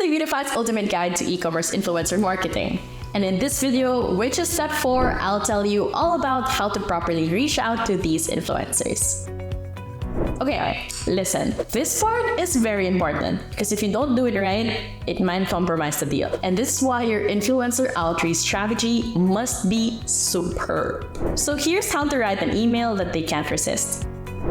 Debutify's ultimate guide to e-commerce influencer marketing. And in this video, which is step 4, I'll tell you all about how to properly reach out to these influencers. Okay, listen, this part is very important because if you don't do it right, it might compromise the deal. And this is why your influencer outreach strategy must be superb. So here's how to write an email that they can't resist.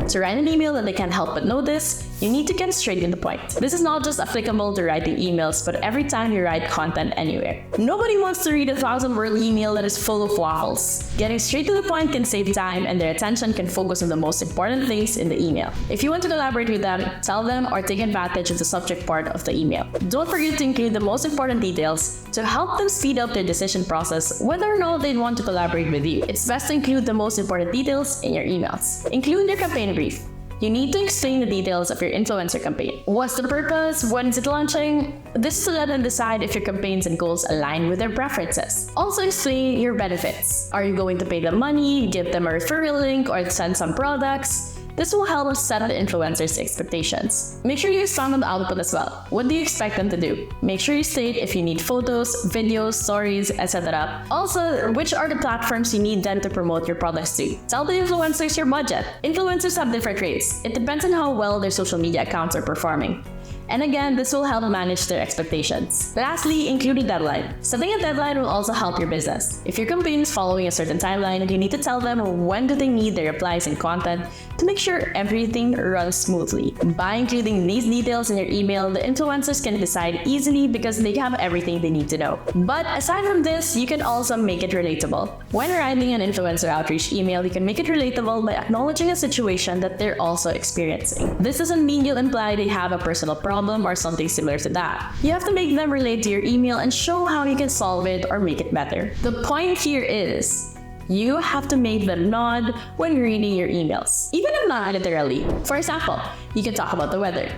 To write an email that they can't help but notice, you need to get straight to the point. This is not just applicable to writing emails, but every time you write content anywhere. Nobody wants to read a 1,000-word email that is full of waffles. Getting straight to the point can save time and their attention can focus on the most important things in the email. If you want to collaborate with them, tell them or take advantage of the subject part of the email. Don't forget to include the most important details to help them speed up their decision process whether or not they want to collaborate with you. It's best to include the most important details in your emails. Include your campaign brief. You need to explain the details of your influencer campaign. What's the purpose? When is it launching? This is to let them decide if your campaigns and goals align with their preferences. Also explain your benefits. Are you going to pay them money, give them a referral link, or send some products? This will help us set the influencers' expectations. Make sure you expand on the output as well. What do you expect them to do? Make sure you state if you need photos, videos, stories, etc. Also, which are the platforms you need them to promote your products to. Tell the influencers your budget. Influencers have different rates. It depends on how well their social media accounts are performing. And again, this will help manage their expectations. Lastly, include a deadline. Setting a deadline will also help your business. If your campaign is following a certain timeline, you need to tell them when do they need their replies and content to make sure everything runs smoothly. By including these details in your email, the influencers can decide easily because they have everything they need to know. But aside from this, you can also make it relatable. When writing an influencer outreach email, you can make it relatable by acknowledging a situation that they're also experiencing. This doesn't mean you'll imply they have a personal problem or something similar to that. You have to make them relate to your email and show how you can solve it or make it better. The point here is, you have to make them nod when reading your emails, even if not literally. For example, you can talk about the weather.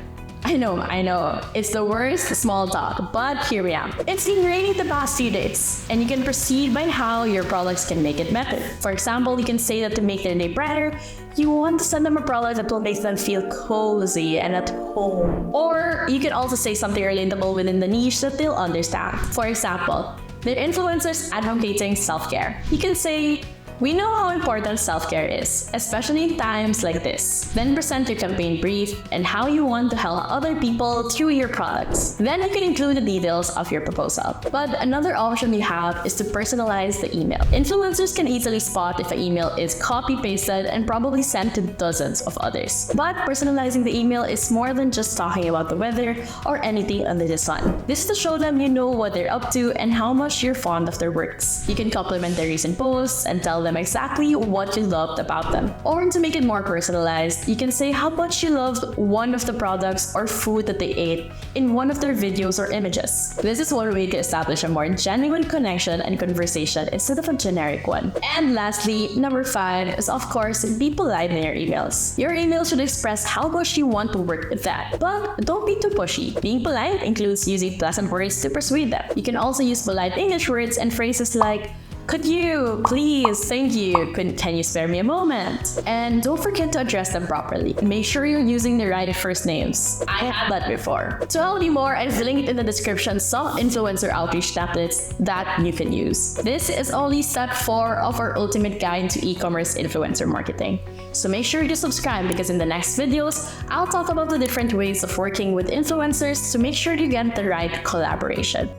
I know, it's the worst small talk, but here we are. It's been raining the past few days, and you can proceed by how your products can make it better. For example, you can say that to make their day brighter, you want to send them a product that will make them feel cozy and at home. Or you can also say something relatable within the niche that they'll understand. For example, they're influencers advocating self-care. You can say, we know how important self-care is, especially in times like this. Then present your campaign brief and how you want to help other people through your products. Then you can include the details of your proposal. But another option you have is to personalize the email. Influencers can easily spot if an email is copy-pasted and probably sent to dozens of others. But personalizing the email is more than just talking about the weather or anything under the sun. This is to show them you know what they're up to and how much you're fond of their works. You can compliment their recent posts and tell them exactly what you loved about them. Or to make it more personalized, you can say how much you loved one of the products or food that they ate in one of their videos or images. This is one way to establish a more genuine connection and conversation instead of a generic one. And lastly, number 5 is of course, be polite in your emails. Your email should express how much you want to work with that, but don't be too pushy. Being polite includes using pleasant words to persuade them. You can also use polite English words and phrases like, could you, please, thank you, can you spare me a moment? And don't forget to address them properly. Make sure you're using the right first names. I had that before. To help you more, I've linked in the description some influencer outreach templates that you can use. This is only step 4 of our ultimate guide to e-commerce influencer marketing. So make sure to subscribe because in the next videos, I'll talk about the different ways of working with influencers to make sure you get the right collaboration.